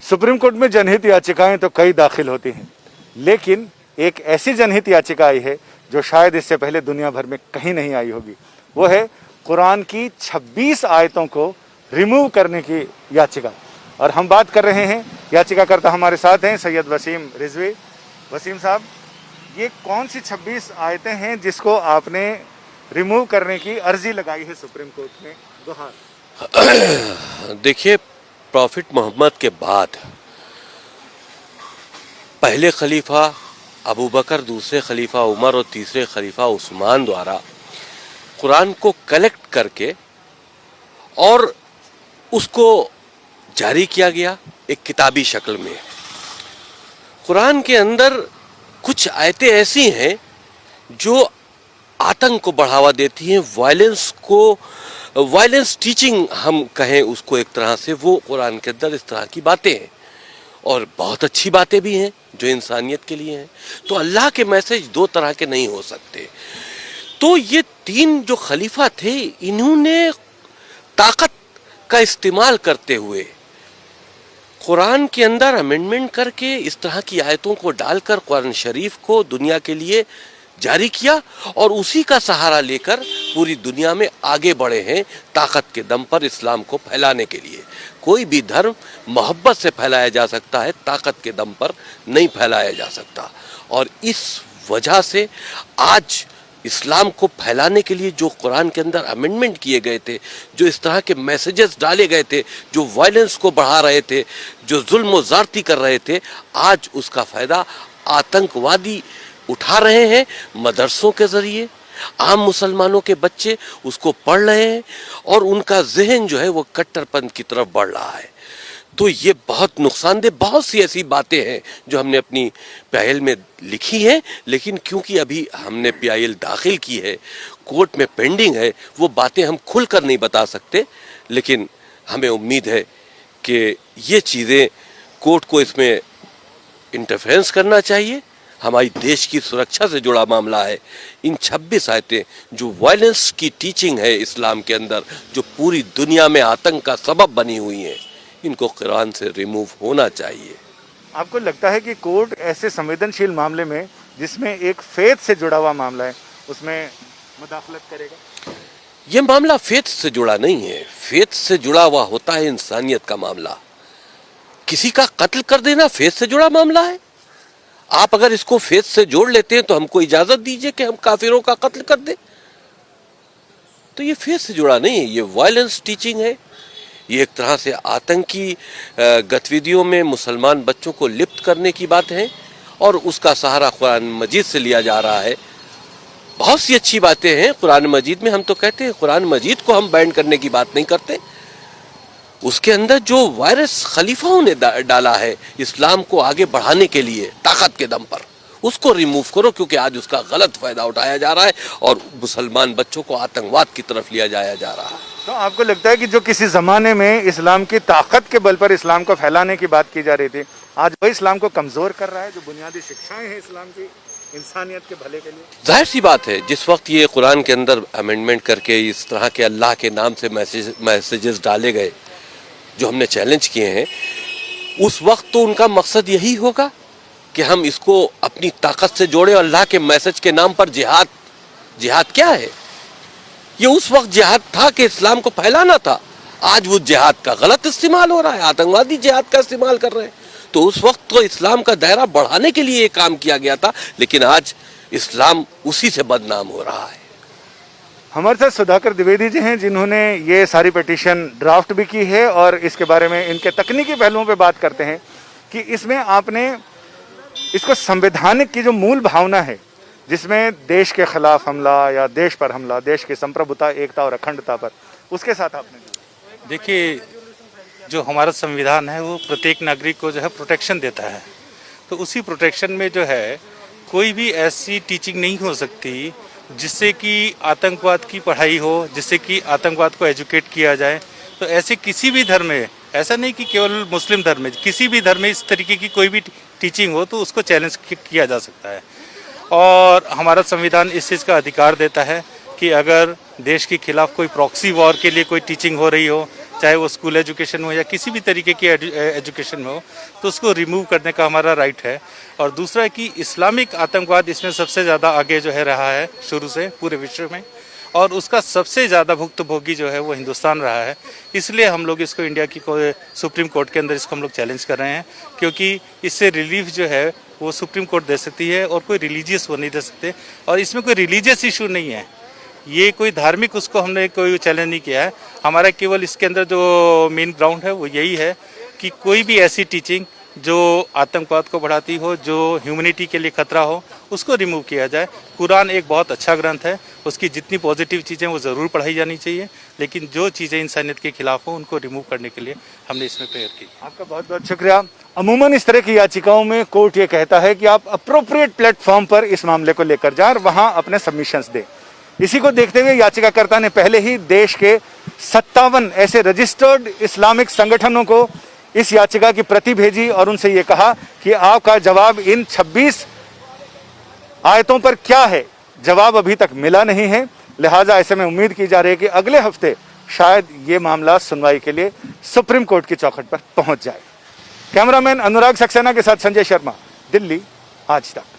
Supreme court में जनहित याचिकाएं तो कई दाखिल होती हैं, लेकिन एक ऐसी जनहित याचिका आई है जो शायद इससे पहले दुनिया भर में कहीं नहीं आई होगी। वो है कुरान की 26 आयतों को रिमूव करने की याचिका। और हम बात कर रहे हैं, याचिकाकर्ता हमारे साथ हैं सैयद वसीम रिजवी। वसीम साहब, ये कौन सी 26 आयतें हैं जिसको आपने रिमूव करने की अर्जी लगाई है सुप्रीम कोर्ट में? गुहार। देखिए, प्रॉफिट मोहम्मद के बाद पहले खलीफा अबू बकर, दूसरे खलीफा उमर और तीसरे खलीफा उस्मान द्वारा कुरान को कलेक्ट करके और उसको जारी किया गया एक किताबी शक्ल में। कुरान के अंदर कुछ आयतें ऐसी हैं जो आतंक को बढ़ावा देती हैं, वायलेंस टीचिंग हम कहें उसको एक तरह से, वो कुरान के अंदर इस तरह की बातें हैं और बहुत अच्छी बातें भी हैं जो इंसानियत के लिए हैं। तो अल्लाह के मैसेज दो तरह के नहीं हो सकते। तो ये तीन जो खलीफा थे, इन्होंने ताकत का इस्तेमाल करते हुए कुरान के अंदर अमेंडमेंट करके इस तरह की आयतों को डालकर कुरान शरीफ को दुनिया के लिए जारी किया और उसी का सहारा लेकर पूरी दुनिया में आगे बढ़े हैं ताकत के दम पर इस्लाम को फैलाने के लिए। कोई भी धर्म मोहब्बत से फैलाया जा सकता है, ताकत के दम पर नहीं फैलाया जा सकता। और इस वजह से आज इस्लाम को फैलाने के लिए जो कुरान के अंदर अमेंडमेंट किए गए थे, जो इस तरह के मैसेजेस डाले गए थे, जो वायलेंस को बढ़ा रहे थे, जो जुल्म व ज़्यादती कर रहे थे, आज उसका फ़ायदा आतंकवादी उठा रहे हैं। मदरसों के ज़रिए आम मुसलमानों के बच्चे उसको पढ़ रहे हैं और उनका जहन जो है वो कट्टरपंथ की तरफ बढ़ रहा है। तो ये बहुत नुकसानदेह, बहुत सी ऐसी बातें हैं जो हमने अपनी पीआईएल में लिखी हैं, लेकिन क्योंकि अभी हमने पीआईएल दाखिल की है, कोर्ट में पेंडिंग है, वो बातें हम खुलकर नहीं बता सकते। लेकिन हमें उम्मीद है कि ये चीज़ें कोर्ट को इसमें इंटरफेरेंस करना चाहिए। हमारी देश की सुरक्षा से जुड़ा मामला है। इन 26 आयतें जो वायलेंस की टीचिंग है इस्लाम के अंदर, जो पूरी दुनिया में आतंक का सबब बनी हुई हैं, इनको कुरान से रिमूव होना चाहिए। आपको लगता है कि कोर्ट ऐसे संवेदनशील मामले में, जिसमें एक फेथ से जुड़ा हुआ मामला है, उसमें मुदाखलत करेगा? ये मामला फेथ से जुड़ा नहीं है। फेथ से जुड़ा हुआ होता है इंसानियत का मामला। किसी का कत्ल कर देना फेथ से जुड़ा मामला है? आप अगर इसको फेथ से जोड़ लेते हैं तो हमको इजाजत दीजिए कि हम काफिरों का कत्ल कर दें। तो ये फेथ से जुड़ा नहीं है, ये वायलेंस टीचिंग है। ये एक तरह से आतंकी गतिविधियों में मुसलमान बच्चों को लिप्त करने की बात है और उसका सहारा कुरान मजीद से लिया जा रहा है। बहुत सी अच्छी बातें हैं कुरान मजीद में। हम तो कहते हैं कुरान मजीद को हम बैन करने की बात नहीं करते। उसके अंदर जो वायरस खलीफाओं ने डाला है इस्लाम को आगे बढ़ाने के लिए ताकत के दम पर, उसको रिमूव करो, क्योंकि आज उसका गलत फायदा उठाया जा रहा है और मुसलमान बच्चों को आतंकवाद की तरफ लिया जाया जा रहा है। तो आपको लगता है कि जो किसी ज़माने में इस्लाम की ताकत के बल पर इस्लाम को फैलाने की बात की जा रही थी, आज वही इस्लाम को कमज़ोर कर रहा है? जो बुनियादी शिक्षाएं हैं इस्लाम की इंसानियत के भले के लिए, जाहिर सी बात है, जिस वक्त ये कुरान के अंदर अमेंडमेंट करके इस तरह के अल्लाह के नाम से मैसेजेस डाले गए जो हमने चैलेंज किए हैं, उस वक्त तो उनका मकसद यही होगा कि हम इसको अपनी ताकत से जोड़ें। अल्लाह के मैसेज के नाम पर जिहाद क्या है? ये उस वक्त जिहाद था कि इस्लाम को फैलाना था। आज वो जिहाद का गलत इस्तेमाल हो रहा है, आतंकवादी जिहाद का इस्तेमाल कर रहे हैं। तो उस वक्त तो इस्लाम का दायरा बढ़ाने के लिए ये काम किया गया था, लेकिन आज इस्लाम उसी से बदनाम हो रहा है। हमारे साथ सुधाकर द्विवेदी जी हैं, जिन्होंने ये सारी पिटीशन ड्राफ्ट भी की है और इसके बारे में इनके तकनीकी पहलुओं पे बात करते हैं कि इसमें आपने इसको संवैधानिक की जो मूल भावना है, जिसमें देश के खिलाफ हमला या देश पर हमला, देश की संप्रभुता, एकता और अखंडता पर, उसके साथ आपने देखिए, जो हमारा संविधान है वो प्रत्येक नागरिक को जो है प्रोटेक्शन देता है। तो उसी प्रोटेक्शन में जो है कोई भी ऐसी टीचिंग नहीं हो सकती जिससे कि आतंकवाद की पढ़ाई हो, जिससे कि आतंकवाद को एजुकेट किया जाए। तो ऐसे किसी भी धर्म में, ऐसा नहीं कि केवल मुस्लिम धर्म में, किसी भी धर्म में इस तरीके की कोई भी टीचिंग हो तो उसको चैलेंज किया जा सकता है। और हमारा संविधान इस चीज़ का अधिकार देता है कि अगर देश के खिलाफ कोई प्रॉक्सी वॉर के लिए कोई टीचिंग हो रही हो चाहे वो स्कूल एजुकेशन में हो या किसी भी तरीके की एजुकेशन में हो, तो उसको रिमूव करने का हमारा राइट है। और दूसरा कि इस्लामिक आतंकवाद इसमें सबसे ज़्यादा आगे जो है रहा है शुरू से पूरे विश्व में, और उसका सबसे ज़्यादा भुक्तभोगी जो है वो हिंदुस्तान रहा है। इसलिए हम लोग इसको इंडिया की सुप्रीम कोर्ट के अंदर इसको हम लोग चैलेंज कर रहे हैं, क्योंकि इससे रिलीफ जो है वो सुप्रीम कोर्ट दे सकती है और कोई रिलीजियस वो नहीं दे सकते। और इसमें कोई रिलीजियस इशू नहीं है, ये कोई धार्मिक उसको हमने कोई चैलेंज नहीं किया है। हमारा केवल इसके अंदर जो मेन ग्राउंड है वो यही है कि कोई भी ऐसी टीचिंग जो आतंकवाद को बढ़ाती हो, जो ह्यूमैनिटी के लिए खतरा हो, उसको रिमूव किया जाए। कुरान एक बहुत अच्छा ग्रंथ है, उसकी जितनी पॉजिटिव चीज़ें वो ज़रूर पढ़ाई जानी चाहिए, लेकिन जो चीज़ें इंसानियत के खिलाफ हो उनको रिमूव करने के लिए हमने इसमें प्रेयर की। आपका बहुत बहुत शुक्रिया। अमूमन इस तरह की याचिकाओं में कोर्ट ये कहता है कि आप अप्रोप्रिएट प्लेटफॉर्म पर इस मामले को लेकर जाएं और वहां अपने सबमिशंस दें। इसी को देखते हुए याचिकाकर्ता ने पहले ही देश के 57 ऐसे रजिस्टर्ड इस्लामिक संगठनों को इस याचिका की प्रति भेजी और उनसे ये कहा कि आपका जवाब इन 26 आयतों पर क्या है, जवाब अभी तक मिला नहीं है। लिहाजा ऐसे में उम्मीद की जा रही है कि अगले हफ्ते शायद ये मामला सुनवाई के लिए सुप्रीम कोर्ट की चौखट पर पहुंच जाए। कैमरामैन अनुराग सक्सेना के साथ संजय शर्मा, दिल्ली, आज तक।